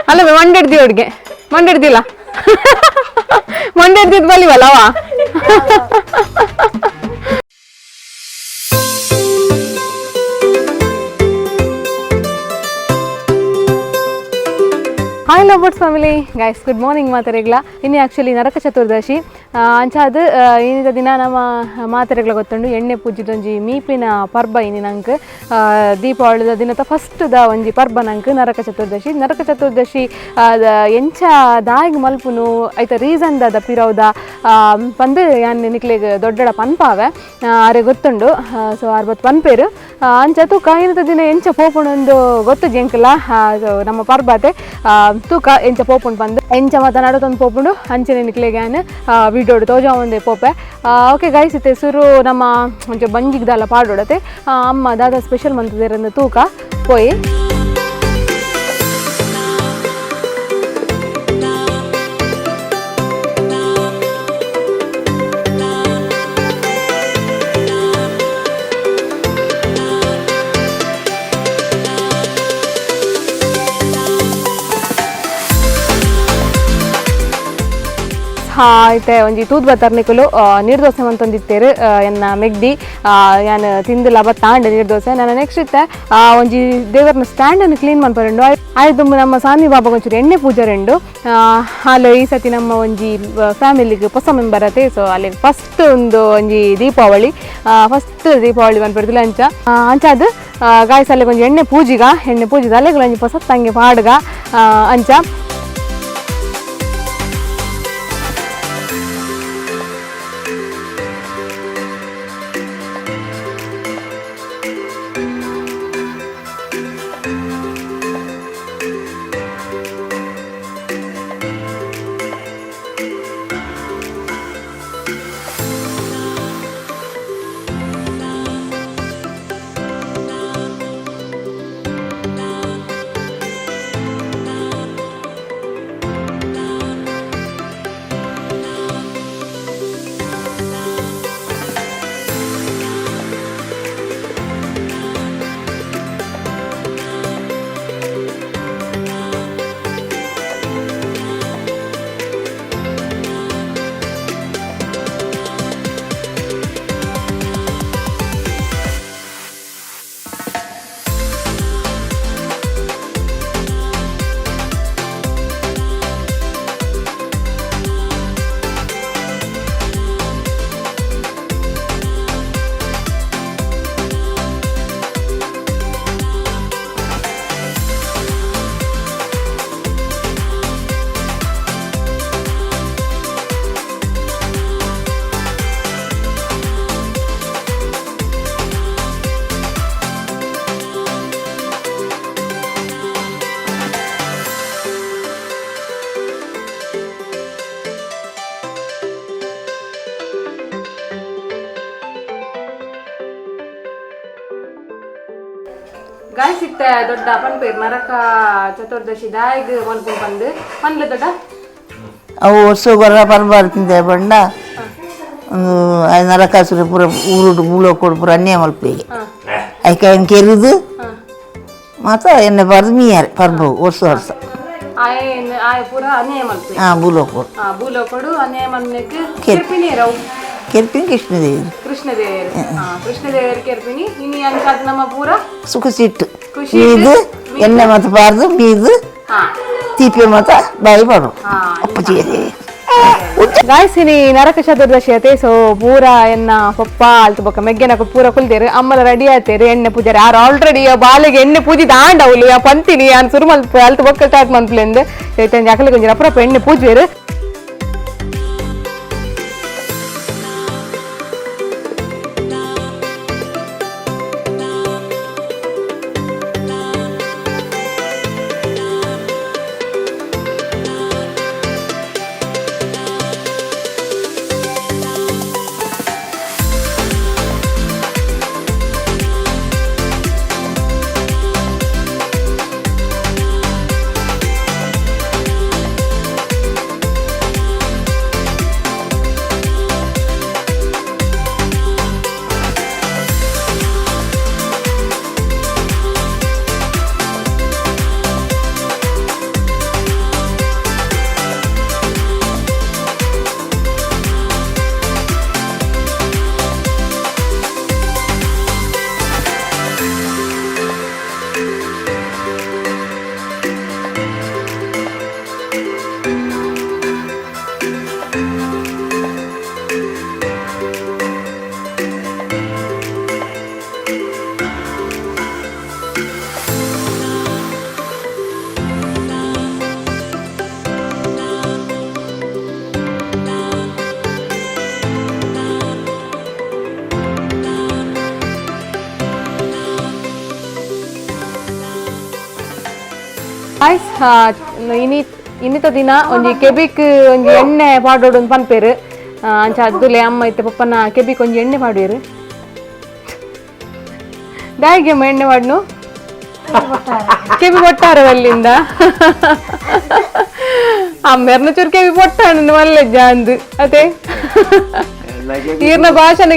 ಅಲ್ಲ ಮಂಡಿಡ್ದಿ ಹುಡ್ಗೆ ಮಂಡಿಡ್ದಿಲ್ಲ ಮಂಡಿಡ್ದಿದ್ ಬಲಿವಲ್ಲವ hi lovebirds family guys good morning ಮಾತಾರೆಗ್ಲ ಇನ್ನು ಆ್ಯಕ್ಚುಲಿ ನರಕ ಚತುರ್ದಶಿ ಅಂಚಾದ ಏನಿದ ದಿನ ನಮ್ಮ ಮಾತಾರೆಗ್ಲ ಗೊತ್ತುಂಡು ಎಣ್ಣೆ ಪೂಜಿದೊಂಜಿ ಮೀಪಿನ ಪರ್ಬ ಇನಿ ನಂಗೆ ದೀಪಾವಳಿದ ದಿನದ ಫಸ್ಟ್ದ ಒಂಜಿ ಪರ್ಬ ನಂಗೆ ನರಕ ಚತುರ್ದಶಿ ಎಂಚ ದಾಯಿಗೆ ಮಲ್ಪುನು ಐತ ರೀಸನ್ ದ ಪಿರೌದ ಪಂದು ಯಾನ್ ನಿಕ್ಲೆಗ್ ದೊಡ್ಡಡ ಪನ್ಪಾವೆ ಅರೆ ಗೊತ್ತುಂಡು ಸೊ ಅರ್ಬತ್ ಪನ್ಪೇರು ಅಂಚ ತೂಕ ಏನಿದ ದಿನ ಎಂಚ ಪೋಪುಣೊಂದು ಗೊತ್ತು ಜಂಕಲ ನಮ್ಮ ಪರ್ಬಾತೆ ತೂಕ ಎಂಚ ಪೋಪುಂಡು ಬಂದು ಎಂಚ ಮಾತನಾಡೋದೊಂದು ಪೋಪುಂಡು ಅಂಚನೆ ನಿಕ್ಲೆಗ್ಯಾನ್ ವಿಡಿಯೋಡು ತೋಜ ಒಂದೇ ಪೋಪೆ ಓಕೆ ಗೈಸ್ ಇತ್ತೆ ಸುರು ನಮ್ಮ ಒಂಚ ಬಂಜಿಗ್ದಲ್ಲ ಪಾಡೋಡತೆ ಅಮ್ಮ ದಾದ ಸ್ಪೆಷಲ್ ಮಂತದೇರಂದು ತೂಕ ಪೋಯಿ ಆಯ್ತೆ ಒಂಜಿ ತೂದ್ ಬತ್ತರ್ನಿಕಲು ನೀರು ದೋಸೆ ಮಂತೊಂದಿತ್ತೇರು ಎನ್ನ ಮೆಗ್ದಿ ಯಾನ್ ತಿಂದಿಲ್ಲ ಬತ್ತಾಂಡ್ ನೀರು ದೋಸೆ ನಾನು ನೆಕ್ಸ್ಟ್ ಇತ್ತೆ ಒಂಜಿ ದೇವರನ್ನ ಸ್ಟ್ಯಾಂಡನ್ನು ಕ್ಲೀನ್ ಮನ್ಪರೆಂಡು ಆಯ್ತು ನಮ್ಮ ಸಾಮಿ ಬಾಬಾಗ ಒಂಚೂರು ಎಣ್ಣೆ ಪೂಜೆ ರೆಂಡು ಅಲ್ಲಿ ಈ ಸತಿ ನಮ್ಮ ಒಂಜಿ ಫ್ಯಾಮಿಲಿಗೆ ಹೊಸ ಮೆಂಬರ್ ಅತೆ ಸೊ ಅಲ್ಲಿ ಫಸ್ಟ್ ಒಂಜಿ ದೀಪಾವಳಿ ಮನ್ಪಡ್ದಿಲ್ಲ ಅಂಚಾದ ಗಾಯ್ಸ್ ಅಲ್ಲಿಗೆ ಒಂಜಿ ಎಣ್ಣೆ ಪೂಜಿದ ಅಲ್ಲಿಗೆ ಒಂಜಿ ಹೊಸ ತಂಗೆ ಪಾಡ್ಗ ಅಂಚ ಗಾಯ್ಸ್ ಇತ್ತೆ ದೊಡ್ಡ ಪನ್ಪೇರು ನರಕ ಚತುರ್ದಶಿ ದಾಯಿಗೆ ಮಲ್ಪುಂಡು ಬಂದು ಪನ್ಲೆ ದೊಡ್ಡ ಅವು ವರ್ಷ ಗೊರ್ರ ಪರ್ಬಾರ್ತಿಂದೆ ಬಂಡ ಒಂದು ನರಕಾಸುರ ಪೂರ ಊರುಡು ಬೂಳೋ ಕೊಡು ಪೂರ ಅನ್ಯ ಮಲ್ಪಿಗೆ ಐಕ ಏನು ಕೆರಿದು ಮತ್ತು ಎಣ್ಣೆ ಬರ್ದು ಮೀಯಾರೆ ಪರ್ಬವು ವರ್ಷ ಪೂರ ಅನ್ಯಾಯ ಮಲ್ಪೆ ಬೂಲೋ ಕೊಡು ಬೂಲೋ ಕೊಡು ಅನ್ಯಾಯ ಮಲ್ಪನೆಗೆ ಕೆರ್ಪಿನಿ ರವು ಕೆರ್ಪಿನಿ ಕೃಷ್ಣದೇವರು ಕೆರ್ಪಿನಿ ಇನ್ನು ಅನ್ಕಾದ ನಮ್ಮ ಪೂರ ಸುಖಸಿಟ್ಟು ಮೀದು ಎಣ್ಣೆ ಮತ್ತು ಬಾರ್ದು ಮೀದು ತೀಪೆ ಮತ್ತು ಬಾಯಿ ಬಾಡು ಅಪ್ಪಜಿ ಗಾಯ್ಸ್ ಇನಿ ನರಕ ಚತುರ್ದಶಿ ಅತೆ ಸೊ ಪೂರ ಎನ್ನ ಪಪ್ಪ ಅಲ್ತು ಬೊಕ್ಕ ಮೆಗ್ಗೆನ ಪೂರ ಕುಲ್ದೇರು ಅಮ್ಮಲ ರೆಡಿ ಆಯ್ತೇರು ಎಣ್ಣೆ ಪೂಜಾರಿ ಯಾರು ಆಲ್ರೆಡಿ ಬಾಲಿಗೆ ಎಣ್ಣೆ ಪೂಜಿ ದಾಂಡ ಅವಳು ಪಂತಿನಿ ಯಾನ್ ಸುರು ಮಲ್ಪ ಅಲ್ತು ಬೊಕ್ಕ ಸ್ಟಾರ್ಟ್ ಮನ್ಪ್ಲೆಂದು ಅಕಲಿಗೆ ಒಂಜಿ ಅಪ್ರಪ್ಪ ಎಣ್ಣೆ ಪೂಜೆರು ಗಾಯ್ಸ್ ಇನ್ನಿತ ದಿನ ಒಂಜಿ ಕೆಬಿಕ್ ಒಂಜಿ ಎಣ್ಣೆ ಪಾಡೋಡು ಒಂದು ಪನ್ಪೇರು ಅಂಚ ಅದ್ದುಲೆ ಅಮ್ಮ ಇತ್ತೆ ಪಪ್ಪನ ಕೆಬಿಕ್ ಒಂಜಿ ಎಣ್ಣೆ ಪಾಡೇರು ದಾಯಿಗೆ ಅಮ್ಮ ಎಣ್ಣೆ ಪಾಡ್ನು ಕೆಬಿ ಕೊಟ್ಟಾರ ಅಲ್ಲಿಂದ ಅಮ್ಮೆರ್ನ ಚೂರು ಕೆಬಿ ಕೊಟ್ಟಾಣ ಮಲ್ಲೆ ಜಾಂದು ಅದೇ ಈರ್ನ ಭಾಷಣ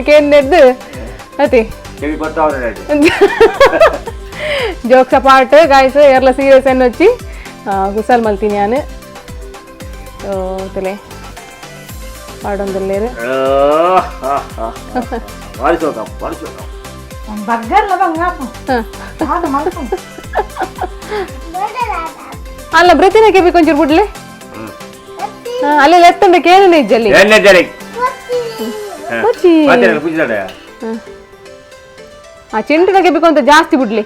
ಕೇಂದ್ರದ್ದು ಅದೇ ಜೋಕ್ಸ ಪಾಟ್ ಗಾಯ್ಸ್ ಎಲ್ಲ ಸೀರಿಯಸ್ ಅನ್ನು వచ్చి ಗುಸಲ್ ಮಲ್ತೀನಿ ನಾನು ತಲೆ ಪಾಡೊಂದಲ್ಲೇರು ಅಲ್ಲ ಬ್ರತಿನ ಕೆಬಿ ಕೊಂಚೂರು ಬಿಡ್ಲೆ ಅಲ್ಲೇ ಲೆತ್ತಂಡ ಕೇಳನೆ ಇಜ್ಜಲ್ಲಿ ಆ ಚಿಂಟಿನ ಕೆಬಿ ಕೊಂತ ಜಾಸ್ತಿ ಬಿಡ್ಲಿ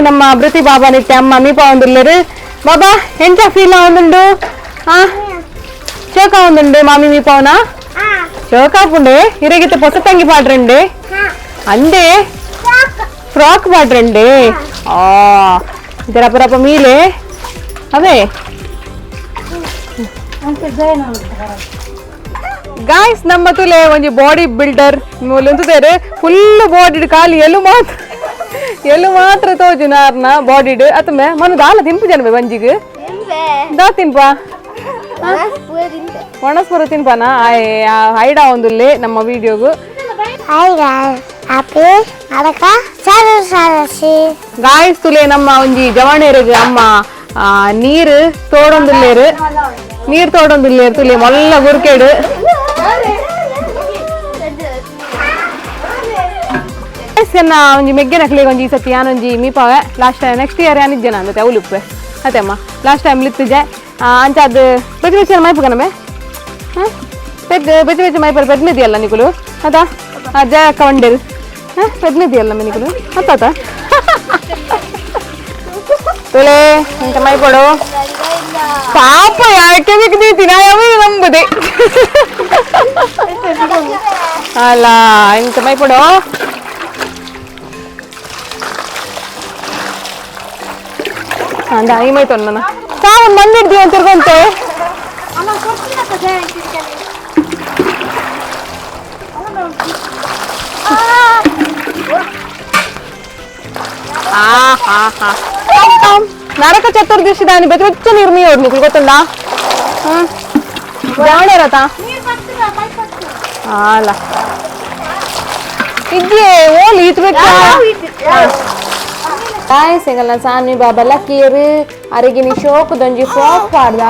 ನಮ್ಮ ಬೃತಿ ಬಾಬಾ ನಿಟ್ಟೆ ಅಮ್ಮ ಮೀಪ ಒಂದಿಲ್ಲರು ಬಾಬಾ ಎಂತ ಫೀಲ್ ಒಂದುಂಡು ಚೋಕ ಒಂದುಂಡು ಮಾಮಿ ಮೀಪವನ ಚೋಕಾಪುಂಡೆ ಇರಗಿತ್ತು ಪೊಸ ತಂಗಿ ಪಾಡ್ರಂಡೆ ಅಂದೆ ಫ್ರಾಕ್ ಪಾಡ್ರಂಡೆ ಇದರ ಪರಪ್ಪ ಮೀಲೆ ಅವೇ ಗಾಯ್ಸ್ ನಮ್ಮ ತುಲೆ ಒಂಜಿ ಬಾಡಿ ಬಿಲ್ಡರ್ ಮೂಲಂತುದೇರು ಫುಲ್ ಬಾಡಿ ಕಾಲಿ ಎಲ್ಲಿ ಮಾತ್ರ ತೋಜು ನಾರ್ನ ಬಾಡಿಡ್ ಅತ್ತಮೆ ಮನು ದಾಲ ತಿಂಪು ಜನಬೆ ಬಂಜಿಗೆ ದಾ ತಿನ್ಪ ಒಣಸ್ಪುರ ತಿನ್ಪನ ಐಡ ಒಂದುಲ್ಲೆ ನಮ್ಮ ವಿಡಿಯೋಗು ಗಾಯ್ಸ್ ತುಲೆ ನಮ್ಮ ಒಂಜಿ ಜವಾಣೇರಿಗೆ ಅಮ್ಮ ನೀರು ತೋಡೊಂದುಲ್ಲೇರು ತುಲೆ ಮೊಲ್ಲ ಗುರ್ಕೇಡು ಒಂಜಿ ಮೆಗ್ಗೆ ನಕ್ಲಿಗೆ ಒಂಜಿ ಸತಿ ಯಾನೊಂಜಿ ಮೀಪಾವೆ ಲಾಸ್ಟ್ ಟೈಮ್ ನೆಕ್ಸ್ಟ್ ಇಯರ್ ಯಾನಿದ್ದೆ ನಾನು ಅಂತೆ ಅವಳುಪ್ಪೆ ಅತ್ತೆ ಅಮ್ಮ ಲಾಸ್ಟ್ ಟೈಮ್ ಲಿತ್ತಿದ್ದೆ ಅಂಚ ಅದು ಬೆಚ್ಚ ಬೆಚ್ಚ ಮೈಪು ಕಣಮೆ ಬೆಚ್ಚ ಬೆಚ್ಚ ಮೈಪರ್ ಪೆದ್ನಿದೆಯಲ್ಲ ನಿಕುಲು ಅದಾ ಜಯ ಅಕ್ಕ ಒಂಡೇರು ಪೆದ್ನಿದೆಯಲ್ಲ ನಿಕುಲು ಅತ್ತಾತ ತುಲೆ ಇಂತ ಮೈಪಡು ಪಾಪ ಯಾಕೆ ಬಿಕ್ದೀತಿ ನಾ ಯಾವ ನಂಬುದೆ ಅಲ್ಲ ಇಂತ ಮೈಪಡು ಅಂದ ಐಮೈತು ನನ್ನ ಸಾವನ್ ಬಂದಿರ್ತೀವಿ ಅಂತ ತಿರ್ಕೊಂತೆ ನರಕ ಚತುರ್ದಶಿ ದಾನಿ ಬೆಚ್ಚ ನೀರು ಮೀ ಓಡ್ ನಿಕ್ಲು ಗೊತ್ತುಂಡ ಜಾವಣೇರತ ಅಲ್ಲ ಇದ್ದೇ ಓಲಿ ಈತ್ ಬೇಕಾ ಗಾಯ್ಸ್ ಎಂಗಲ್ನ ಸಾನ್ವಿ ಬಾಬಾ ಲಕ್ಕೀರು ಅರಿಗಿನಿ ಶೋಕ್ ದೊಂಜಿ ಫ್ರಾಕ್ ಪಾಡ್ದ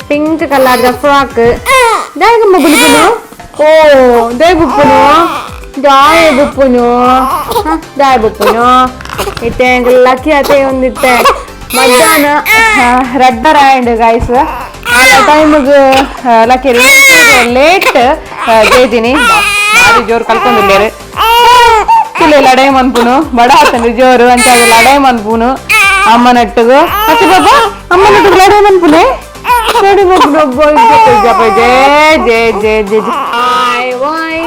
ಪಿಂಕ್ ಕಲರ್ದ ಫ್ರಾಕ್ ದಾಯಗಮ್ಮ ಬುಲ್ಪುನು ದಾಯ ಬುಪ್ಪುನು ಇತ್ತೆ ಎಂಗಲ್ ಲಕ್ಕಿ ಅತೆ ಒಂದಿತ್ತೆ ಮಧ್ಯಾಹ್ನ ರಡ್ಡರ ಆಯ್ಡು ಗಾಯ್ಸ್ ಆ ಟೈಮಿಗೆ ಲಕ್ಕಿ ಲೇಟ್ ಜೇದಿನಿ ಭಾರಿ ಜೋರು ಕಲ್ಕೊಂಡಿಲ್ಲೇರು ಲಡಾಯಿ ಮನ್ಪುನು ಬಡ ಆತಂಡ್ರಿ ಜೋರು ಅಂತ ಲಡಾಯಿ ಮನ್ಪುನು ಅಮ್ಮ ನಟ್ಟಗು ಮತ್ತೆ ಬಾಬಾ ಅಮ್ಮ ನಟ್ಟಗು ಲಡಾಯಿ ಮನ್ಪುನೆ ಲಡಾಯಿ ಮನ್ಪುನು ಜಪ ಜಯ ಜಯ ಜಯ ಜಯ ವಾಯ್ ವಾಯ್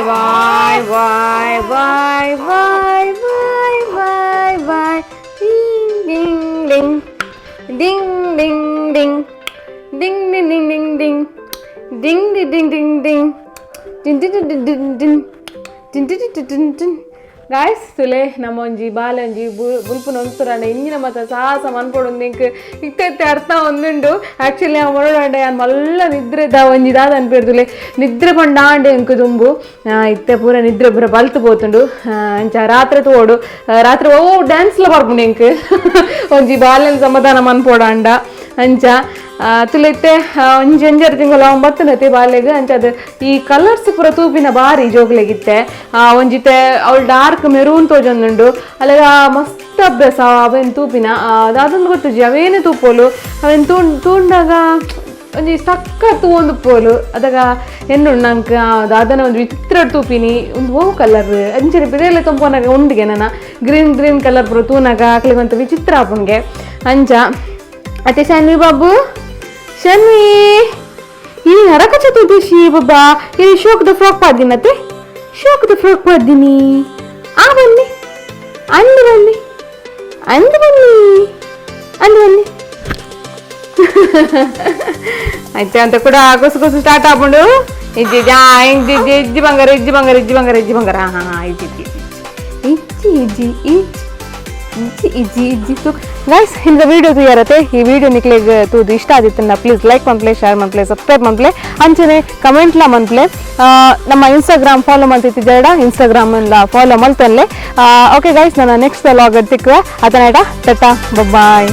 ವಾಯ್ ವಾಯ್ ವಾಯ್ ವಾಯ್ ವಾಯ್ ವಾಯ್ ವಾಯ್ ಡಿಂಗ್ ಡಿಂಗ್ ಡಿಂಗ್ ಡಿಂಗ್ ಡಿಂಗ್ ಡಿಂಗ್ ಡಿಂಗ್ ಡಿಂಗ್ ಡಿಂಗ್ ಡಿಂಗ್ ಡಿಂಗ್ ಡಿಂಗ್ ಡಿಂಗ್ ಡಿಂಗ್ ಡಿಂಗ್ ಗಾಯ್ಸ್ ತುಲೆ ನಮ್ಮ ಒಂಜಿ ಬಾಲಂಜಿ ಬುಲ್ಪುನ ಒಂತುರಂಡ ಇಂಜಿನ ಮತ್ತ ಸಾಹಸ ಮನ್ಪೊಡು ಇಂಕ್ ಇತ್ತೆ ಅರ್ಥ ಒಂದುಂಡು ಆ್ಯಕ್ಚುಲಿ ಆ ಮೊರಡಾಂಡೆ ನಾನು ಮಲ್ಲ ನಿದ್ರೆದ ಒಂಜಿ ದಾದ ಅನ್ಪೇರ್ದುಲೆ ನಿದ್ರೆ ಪಂಡಾಂಡೆ ಇಂಕ್ ದುಂಬು ಇತ್ತೆ ಪೂರ ನಿದ್ರೆ ಪೂರ ಬಲ್ತು ಪೋತುಂಡು ಅಂಚ ರಾತ್ರಿ ತೋಡು ರಾತ್ರಿ ಡ್ಯಾನ್ಸ್ಲ ಬರ್ಪುಂಡು ಇಂಕ್ ಒಂಜಿ ಬಾಲ್ಯನ ಸಮಾಧಾನ ಮನ್ಪೊಡಾಂಡ ಅಂಚ ತುಲೆತ್ತೆ ಒಂಜಿ ಒಂಜೆರಡು ತಿಂಗಳು ಬತ್ತನತೆ ಬಾಲೆಗ್ ಅಂಚದ ಈ ಕಲರ್ಸ್ ಪೂರ ತೂಪಿನ ಬಾರಿ ಜೋಗ್ಲೆಗಿತ್ತೆ ಒಂಜಿತೆ ಅವಳು ಡಾರ್ಕ್ ಮೆರೂನ್ ತೋಜೊಂದುಂಡು ಅಲ್ಲೆಗ ಮಸ್ತ್ ಅಭ್ಯಾಸ ಅವೇನು ತೂಪಿನ ಅದೊಂದು ಗೊತ್ತುಜಿ ಅವೇನೇ ತೂಪೋಲು ಅವೇನು ತೂಂಡಾಗ ಒಂಜಿ ಸಕ್ಕ ತೂವೊಂದು ಪೋಲು ಅದಾಗ ಎನ್ನುಂಡು ನಂಗೆ ಅದನ್ನ ಒಂದು ವಿಚಿತ್ರ ತೂಪಿನಿ ಒಂದು ಓ ಕಲರ್ ಅಂಚನೆ ಬಿರೆಲ್ಲ ತೊಂಪೋನಾಗ ಉಂಡಿಗೆ ನನ್ನ ಗ್ರೀನ್ ಕಲರ್ ಪೂರ ತೂನಾಗ ಆಕ್ಲಿಗಂತ ವಿಚಿತ್ರ ಆಪುನ್ಗೆ ಅಂಚ ಅತ್ತೆ ಶನ್ವಿ ಬಾಬು ಶನ್ವಿ ಈ ನರಕ ಚತುರ್ದಶಿ ಬಾಬಾ ಇಲ್ಲಿ ಶೋಕದ ಫ್ರಾಕ್ ಪಾದಿನತ್ತೆ ಶೋಕದ ಫ್ರಾಕ್ ಪಾದಿನಿ ಬನ್ನಿ ಅಂದು ಬನ್ನಿ ಅಂದು ಬನ್ನಿ ಅಂದು ಬನ್ನಿ ಆಯ್ತು ಅಂತ ಕೂಡ ಕೊಸು ಸ್ಟಾರ್ಟ್ ಆಗ್ಬಿಡು ಇಜ್ಜಿ ಬಂಗಾರ ಹಾ ಇಜ್ಜಿ ಗೈಸ್ ಇಂದ ವಿಡಿಯೋ ತೂಯಾರತ್ತೆ ಈ ವಿಡಿಯೋ ನಿಕ್ಲೆಗ್ ತೂದು ಇಷ್ಟ ಆದಿತ್ತನ್ನ ಪ್ಲೀಸ್ ಲೈಕ್ ಮನ್ಪ್ಲೆ ಶೇರ್ ಮನ್ಪ್ಲೆ ಸಬ್ಸ್ಕ್ರೈಬ್ ಮನ್ಪ್ಲೆ ಅಂಚನೆ ಕಮೆಂಟ್ಲ ಮನ್ಪ್ಲೆ ನಮ್ಮ ಇನ್ಸ್ಟಾಗ್ರಾಮ್ ಫಾಲೋ ಮಾಡ್ತಿದ್ದ ಇನ್ಸ್ಟಾಗ್ರಾಮ್ ಫಾಲೋ ಮಲ್ತನ್ಲೆ ಓಕೆ ಗೈಸ್ ನಾನು ನೆಕ್ಸ್ಟ್ ವ್ಲಾಗ್ ತಿಕ್ಕ ಅದನ್ನ ಟಾಟಾ ಬಾಯ್